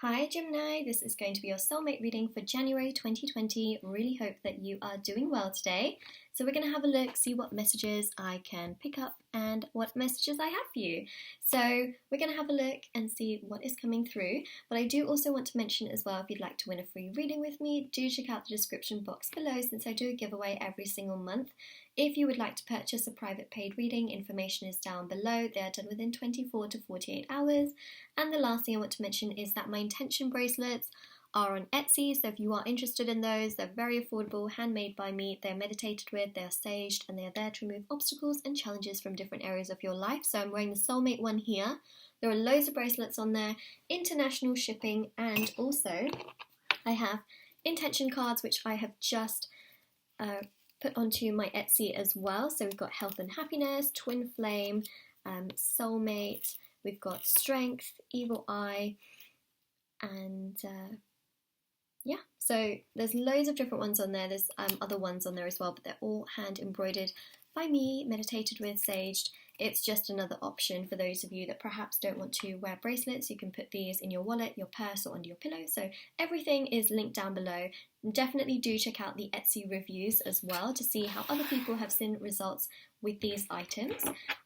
Hi Gemini, this is going to be your soulmate reading for January 2020. Really hope that you are doing well today. So we're going to have a look, see what messages I can pick up and what messages I have for you. So we're going to have a look and see what is coming through. But I do also want to mention as well, if you'd like to win a free reading with me, do check out the description box below since I do a giveaway every single month. If you would like to purchase a private paid reading, information is down below. They are done within 24 to 48 hours. And the last thing I want to mention is that my intention bracelets are on Etsy, so if you are interested in those, they're very affordable, handmade by me, they're meditated with, they're saged, and they're there to remove obstacles and challenges from different areas of your life. So I'm wearing the soulmate one here. There are loads of bracelets on there, international shipping, and also I have intention cards which I have just put onto my Etsy as well. So we've got health and happiness, twin flame, soulmate, we've got strength, evil eye, and yeah, so there's loads of different ones on there. There's other ones on there as well, but they're all hand embroidered by me, meditated with, saged. It's just another option for those of you that perhaps don't want to wear bracelets. You can put these in your wallet, your purse, or under your pillow. So everything is linked down below. Definitely do check out the Etsy reviews as well to see how other people have seen results with these items.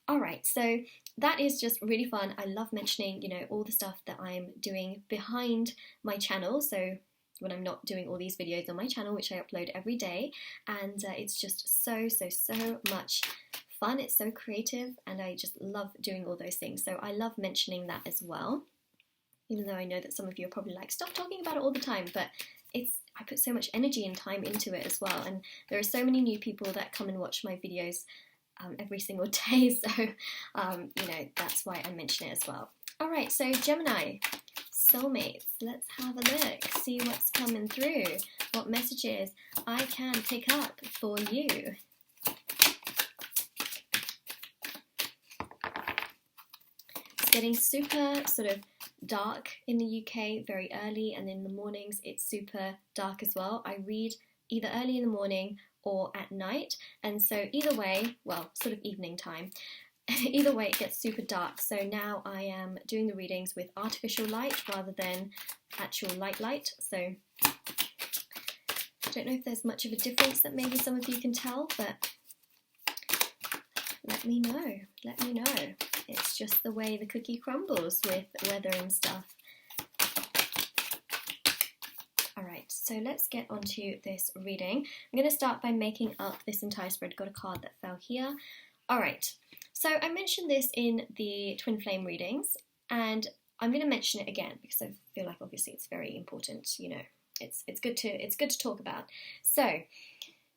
Alright, so that is just really fun. I love mentioning, all the stuff that I'm doing behind my channel. So when I'm not doing all these videos on my channel, which I upload every day, and it's just so much fun. It's so creative, and I just love doing all those things. So I love mentioning that as well, even though I know that some of you are probably like, stop talking about it all the time, but I put so much energy and time into it as well, and there are so many new people that come and watch my videos every single day, so that's why I mention it as well. Alright, so Gemini, soulmates, let's have a look, see what's coming through, what messages I can pick up for you. It's getting super sort of dark in the UK very early, and in the mornings it's super dark as well. I read either early in the morning or at night, and so either way, well, sort of evening time, either way it gets super dark. So now I am doing the readings with artificial light rather than actual light. So I don't know if there's much of a difference that maybe some of you can tell, but let me know. It's just the way the cookie crumbles with weather and stuff. Alright, so let's get onto this reading. I'm going to start by making up this entire spread. Got a card that fell here. Alright, so I mentioned this in the twin flame readings, and I'm going to mention it again because I feel like obviously it's very important. It's good to talk about. So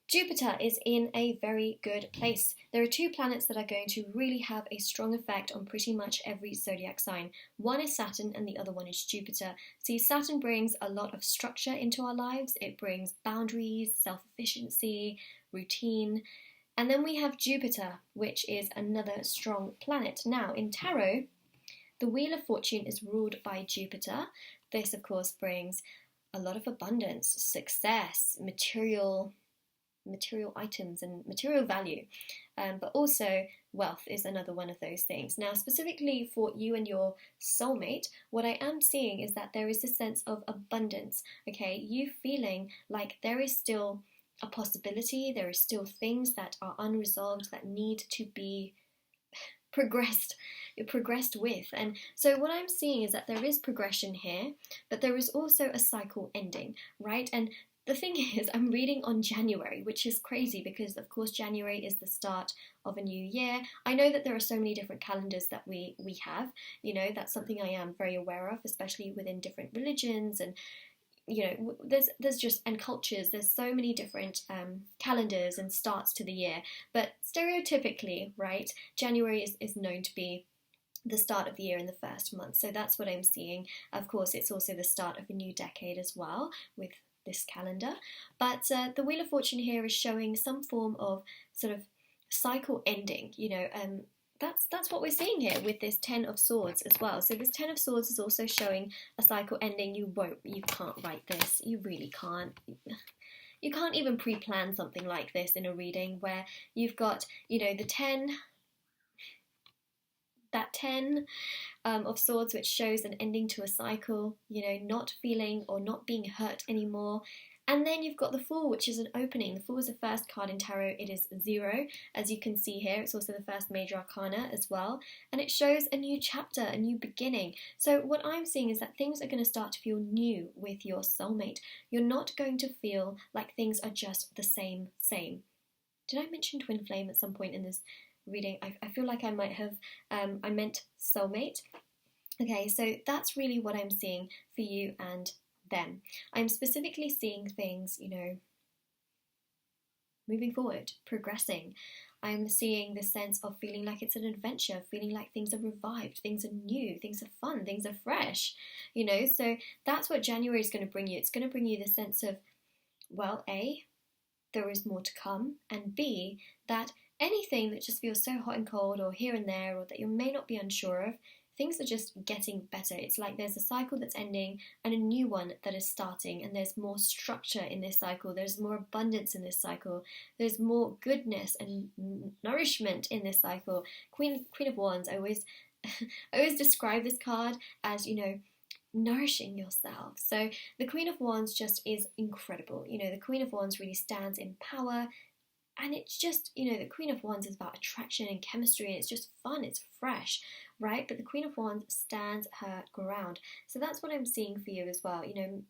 Jupiter is in a very good place. There are two planets that are going to really have a strong effect on pretty much every zodiac sign. One is Saturn and the other one is Jupiter. See, Saturn brings a lot of structure into our lives. It brings boundaries, self-efficiency, routine. And then we have Jupiter, which is another strong planet. Now, in tarot, the Wheel of Fortune is ruled by Jupiter. This, of course, brings a lot of abundance, success, material items and material value, but also wealth is another one of those things. Now, specifically for you and your soulmate, what I am seeing is that there is a sense of abundance, okay? You feeling like there is still a possibility, there are still things that are unresolved that need to be progressed with. And so what I'm seeing is that there is progression here, but there is also a cycle ending, right? And the thing is, I'm reading on January, which is crazy because, of course, January is the start of a new year. I know that there are so many different calendars that we have. That's something I am very aware of, especially within different religions and, there's just, and cultures, there's so many different calendars and starts to the year. But stereotypically, right, January is known to be the start of the year in the first month. So that's what I'm seeing. Of course, it's also the start of a new decade as well with this calendar, but the Wheel of Fortune here is showing some form of sort of cycle ending. That's what we're seeing here with this Ten of Swords as well. So this Ten of Swords is also showing a cycle ending. You can't write this. You really can't. You can't even pre-plan something like this in a reading where you've got, the 10 that 10 of Swords, which shows an ending to a cycle, you know, not feeling or not being hurt anymore. And then you've got the Fool, which is an opening. The Fool is the first card in tarot. It is 0, as you can see here. It's also the first major arcana as well. And it shows a new chapter, a new beginning. So what I'm seeing is that things are going to start to feel new with your soulmate. You're not going to feel like things are just the same. Did I mention twin flame at some point in this reading? I feel like I might have, I meant soulmate. Okay, so that's really what I'm seeing for you and them. I'm specifically seeing things, you know, moving forward, progressing. I'm seeing the sense of feeling like it's an adventure, feeling like things are revived, things are new, things are fun, things are fresh, you know. So that's what January is going to bring you. It's going to bring you the sense of, well, A, there is more to come, and B, that anything that just feels so hot and cold or here and there, or that you may not be unsure of, things are just getting better. It's like there's a cycle that's ending and a new one that is starting, and there's more structure in this cycle, there's more abundance in this cycle, there's more goodness and nourishment in this cycle. Queen of Wands, I always describe this card as, you know, nourishing yourself. So the Queen of Wands just is incredible. You know, the Queen of Wands really stands in power, and it's just, you know, the Queen of Wands is about attraction and chemistry, and it's just fun, it's fresh, right? But the Queen of Wands stands her ground. So that's what I'm seeing for you as well. You know,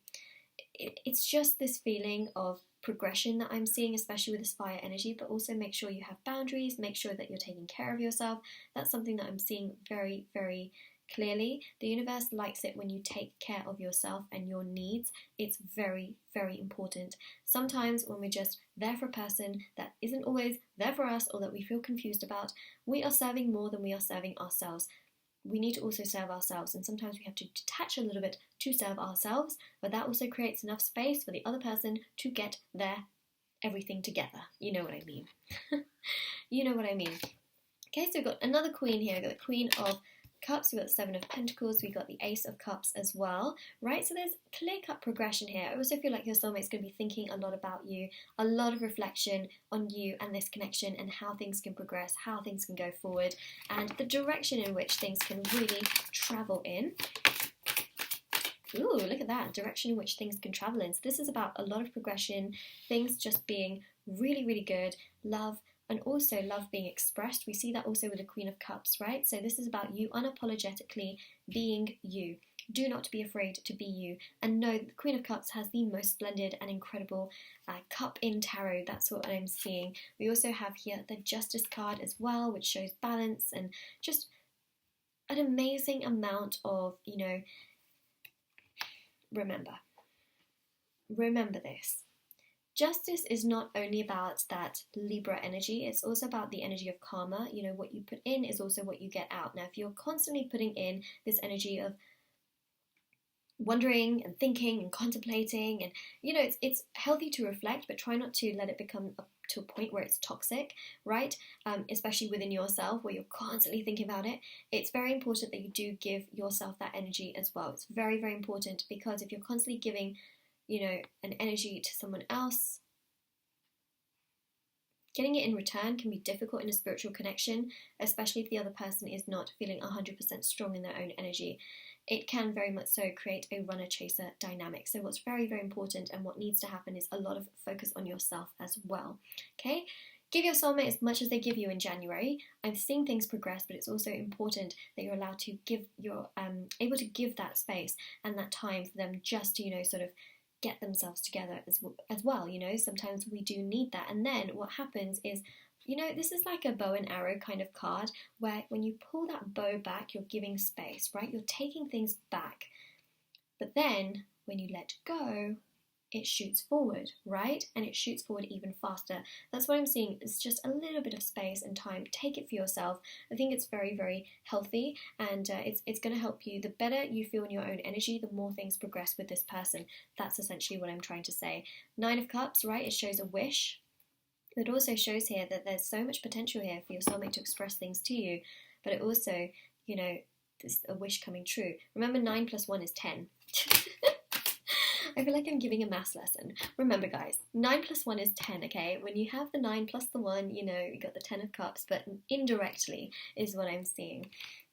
it's just this feeling of progression that I'm seeing, especially with this fire energy, but also make sure you have boundaries, make sure that you're taking care of yourself. That's something that I'm seeing very, very clearly. The universe likes it when you take care of yourself and your needs. It's very, very important. Sometimes when we're just there for a person that isn't always there for us, or that we feel confused about, we are serving more than we are serving ourselves. We need to also serve ourselves, and sometimes we have to detach a little bit to serve ourselves, but that also creates enough space for the other person to get their everything together. You know what I mean. You know what I mean. Okay, so we've got another queen here. We've got the Queen of Cups, we've got the Seven of Pentacles, we've got the Ace of Cups as well, right? So there's clear-cut progression here. I also feel like your soulmate's going to be thinking a lot about you, a lot of reflection on you and this connection, and how things can progress, how things can go forward, and the direction in which things can really travel in. Ooh, look at that, direction in which things can travel in. So this is about a lot of progression, things just being really, really good, love, and also love being expressed. We see that also with the Queen of Cups, right? So this is about you unapologetically being you. Do not be afraid to be you. And know that the Queen of Cups has the most splendid and incredible cup in tarot. That's what I'm seeing. We also have here the Justice card as well, which shows balance and just an amazing amount of, you know, remember this. Justice is not only about that Libra energy, it's also about the energy of karma. You know, what you put in is also what you get out. Now, if you're constantly putting in this energy of wondering and thinking and contemplating, and, you know, it's healthy to reflect, but try not to let it become to a point where it's toxic, right? Especially within yourself, where you're constantly thinking about it. It's very important that you do give yourself that energy as well. It's very, very important, because if you're constantly giving, you know, an energy to someone else, getting it in return can be difficult in a spiritual connection, especially if the other person is not feeling 100% strong in their own energy. It can very much so create a runner-chaser dynamic. So what's very, very important and what needs to happen is a lot of focus on yourself as well. Okay? Give your soulmate as much as they give you in January. I'm seeing things progress, but it's also important that you're allowed to give, you're able to give that space and that time for them just to, you know, sort of get themselves together as well. You know, sometimes we do need that. And then what happens is, you know, this is like a bow and arrow kind of card, where when you pull that bow back, you're giving space, right? You're taking things back. But then when you let go, it shoots forward, right? And it shoots forward even faster. That's what I'm seeing. It's just a little bit of space and time. Take it for yourself. I think it's very, very healthy, and it's going to help you. The better you feel in your own energy, the more things progress with this person. That's essentially what I'm trying to say. Nine of Cups, right? It shows a wish. It also shows here that there's so much potential here for your soulmate to express things to you, but it also, you know, there's a wish coming true. Remember, 9 plus 1 is 10. I feel like I'm giving a maths lesson. Remember guys, 9 plus 1 is 10, okay? When you have the 9 plus the 1, you know, you got the 10 of cups, but indirectly is what I'm seeing.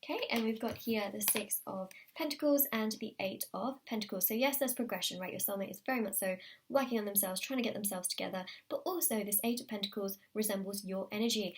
Okay, and we've got here the 6 of Pentacles and the 8 of Pentacles. So yes, there's progression, right? Your soulmate is very much so working on themselves, trying to get themselves together, but also this 8 of Pentacles resembles your energy.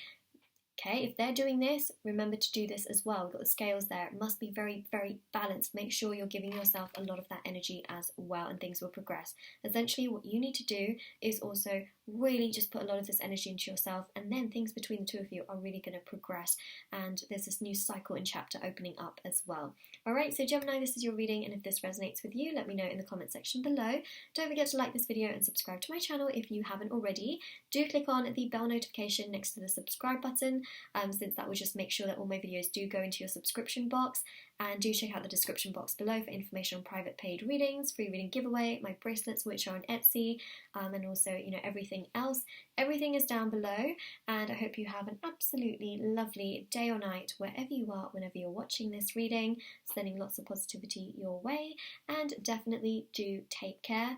Okay, if they're doing this, remember to do this as well. We've got the scales there. It must be very, very balanced. Make sure you're giving yourself a lot of that energy as well, and things will progress. Essentially, what you need to do is also really just put a lot of this energy into yourself, and then things between the two of you are really going to progress, and there's this new cycle and chapter opening up as well. Alright, so Gemini, this is your reading, and if this resonates with you, let me know in the comment section below. Don't forget to like this video and subscribe to my channel if you haven't already. Do click on the bell notification next to the subscribe button, since that will just make sure that all my videos do go into your subscription box. And do check out the description box below for information on private paid readings, free reading giveaway, my bracelets which are on Etsy, and also, you know, everything else. Everything is down below, and I hope you have an absolutely lovely day or night wherever you are, whenever you're watching this reading. Sending lots of positivity your way, and definitely do take care.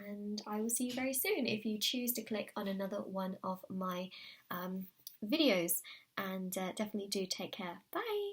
And I will see you very soon if you choose to click on another one of my videos. And definitely do take care. Bye!